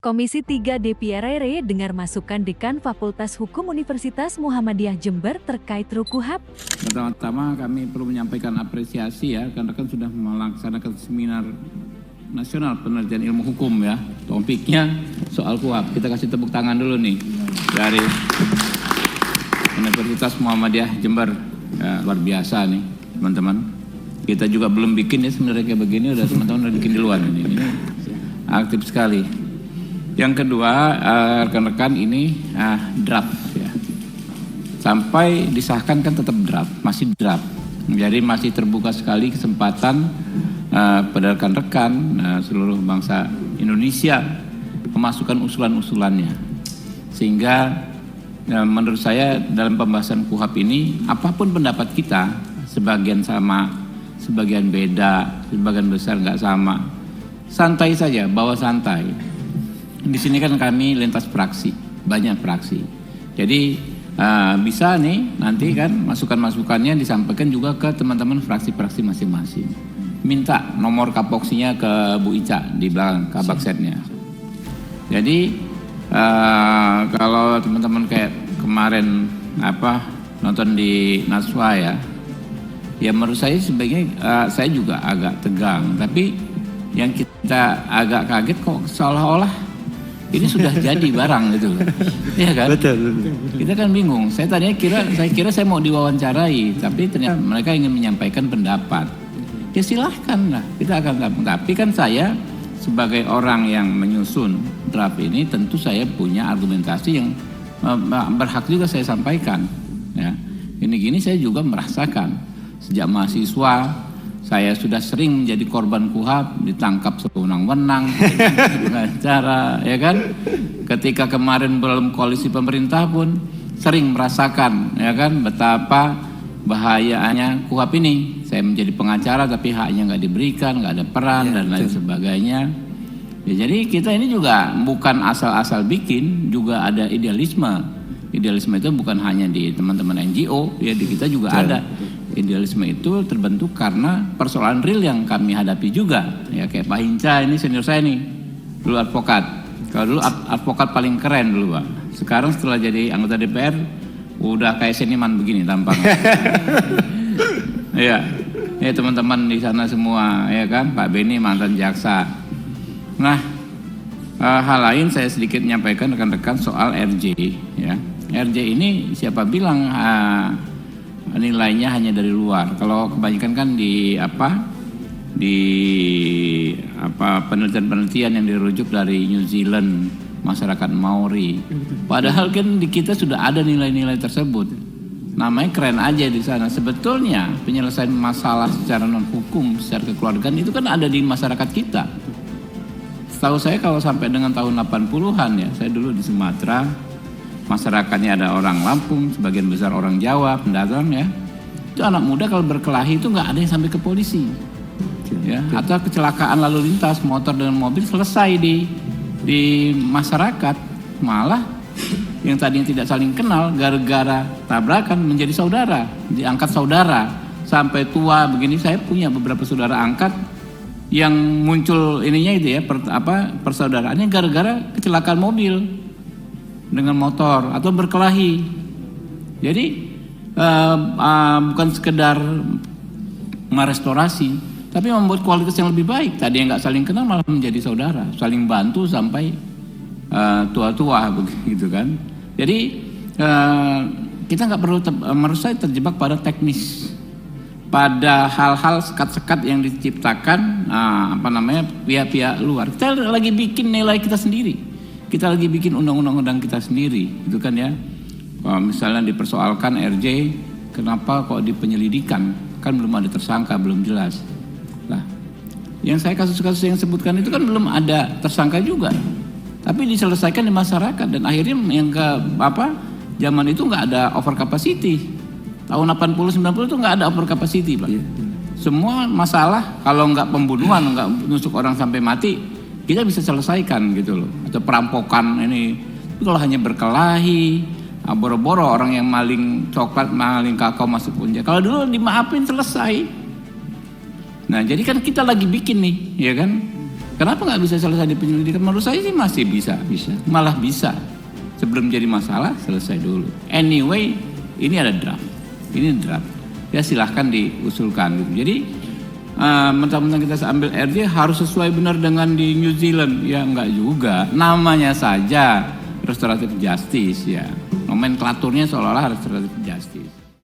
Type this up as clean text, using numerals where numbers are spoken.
Komisi 3 DPR RI dengar masukan Dekan Fakultas Hukum Universitas Muhammadiyah Jember terkait RUKUHP. Pertama-tama kami perlu menyampaikan apresiasi ya, karena kan sudah melaksanakan seminar nasional penelitian ilmu hukum ya. Topiknya soal KUHP. Kita kasih tepuk tangan dulu nih dari Universitas Muhammadiyah Jember. Ya, luar biasa nih teman-teman. Kita juga belum bikin ya sebenarnya kayak begini, udah teman-teman udah bikin duluan ini aktif sekali. Yang kedua, rekan-rekan ini draft ya. Sampai disahkan kan tetap draft, masih draft. Jadi masih terbuka sekali kesempatan pada rekan-rekan seluruh bangsa Indonesia memasukkan usulan-usulannya. Sehingga menurut saya dalam pembahasan KUHP ini, apapun pendapat kita, sebagian sama, sebagian beda, sebagian besar nggak sama. Santai saja, bawa santai. Di sini kan kami lintas fraksi, banyak fraksi. Jadi bisa nih nanti kan masukan-masukannya disampaikan juga ke teman-teman fraksi-fraksi masing-masing. Minta nomor kapoksinya ke Bu Ica di belakang kabaksetnya. Jadi kalau teman-teman kayak kemarin nonton di Naswa ya menurut saya sebaiknya saya juga agak tegang. Tapi yang kita agak kaget kok seolah-olah ini sudah jadi barang gitu, iya kan? Betul. Kita kan bingung. Saya kira saya mau diwawancarai, tapi ternyata mereka ingin menyampaikan pendapat. Ya silahkan lah, kita akan. Tapi kan saya sebagai orang yang menyusun draft ini, tentu saya punya argumentasi yang berhak juga saya sampaikan. Ya, gini saya juga merasakan sejak mahasiswa. Saya sudah sering menjadi korban KUHP, ditangkap sewenang-wenang dengan cara, ya kan? Ketika kemarin belum koalisi pemerintah pun sering merasakan, ya kan, betapa bahayanya KUHP ini. Saya menjadi pengacara tapi haknya nggak diberikan, nggak ada peran dan lain sebagainya. Ya, jadi kita ini juga bukan asal-asal bikin, juga ada idealisme. Idealisme itu bukan hanya di teman-teman NGO, ya di kita juga ada. Idealisme itu terbentuk karena persoalan real yang kami hadapi juga. Ya kayak Pak Hinca ini senior saya nih, dulu advokat. Kalau dulu advokat paling keren dulu Pak. Sekarang setelah jadi anggota DPR, udah kayak seniman begini tampangnya. Ya teman-teman di sana semua, ya kan, Pak Beni mantan jaksa. Nah, hal lain saya sedikit menyampaikan rekan-rekan soal RJ. Ya, RJ ini siapa bilang nilainya hanya dari luar. Kalau kebanyakan kan di penelitian-penelitian yang dirujuk dari New Zealand, masyarakat Maori. Padahal kan di kita sudah ada nilai-nilai tersebut. Namanya keren aja di sana. Sebetulnya penyelesaian masalah secara non hukum, secara kekeluargaan itu kan ada di masyarakat kita. Setahu saya kalau sampai dengan tahun 80-an ya, saya dulu di Sumatera. Masyarakatnya ada orang Lampung, sebagian besar orang Jawa, pendatang ya. Itu anak muda kalau berkelahi itu nggak ada yang sampai ke polisi, ya. Atau kecelakaan lalu lintas motor dengan mobil selesai di masyarakat, malah yang tadinya tidak saling kenal gara-gara tabrakan menjadi saudara, diangkat saudara sampai tua begini. Saya punya beberapa saudara angkat yang muncul ininya itu ya persaudaraannya gara-gara kecelakaan mobil dengan motor atau berkelahi. Jadi bukan sekedar merestorasi, tapi membuat kualitas yang lebih baik. Tadi yang nggak saling kenal malah menjadi saudara, saling bantu sampai tua-tua begitu kan. Jadi kita nggak perlu menurut saya terjebak pada teknis, pada hal-hal sekat-sekat yang diciptakan pihak-pihak luar. Kita lagi bikin nilai kita sendiri. Kita lagi bikin undang-undang kita sendiri, itu kan ya. Kalau misalnya dipersoalkan RJ, kenapa kok di penyelidikan? Kan belum ada tersangka, belum jelas. Nah, yang saya kasus-kasus yang sebutkan itu kan belum ada tersangka juga. Tapi diselesaikan di masyarakat dan akhirnya yang zaman itu nggak ada over capacity. Tahun 80-90 itu nggak ada over capacity, Pak. Semua masalah kalau nggak pembunuhan, nggak nusuk orang sampai mati, kita bisa selesaikan gitu loh. Atau perampokan ini. Tapi kalau hanya berkelahi, boro-boro orang yang maling coklat, maling kakao masuk penjara. Kalau dulu dimaafin selesai. Nah jadi kan kita lagi bikin nih, ya kan. Kenapa nggak bisa selesai di penyelidikan? Menurut saya sih masih bisa, malah bisa. Sebelum jadi masalah selesai dulu. Anyway, ini ada draft, ya silahkan diusulkan. Jadi mentang-mentang kita ambil RJ harus sesuai benar dengan di New Zealand, ya enggak juga. Namanya saja restoratif justice, ya nomenklaturnya seolah-olah restoratif justice.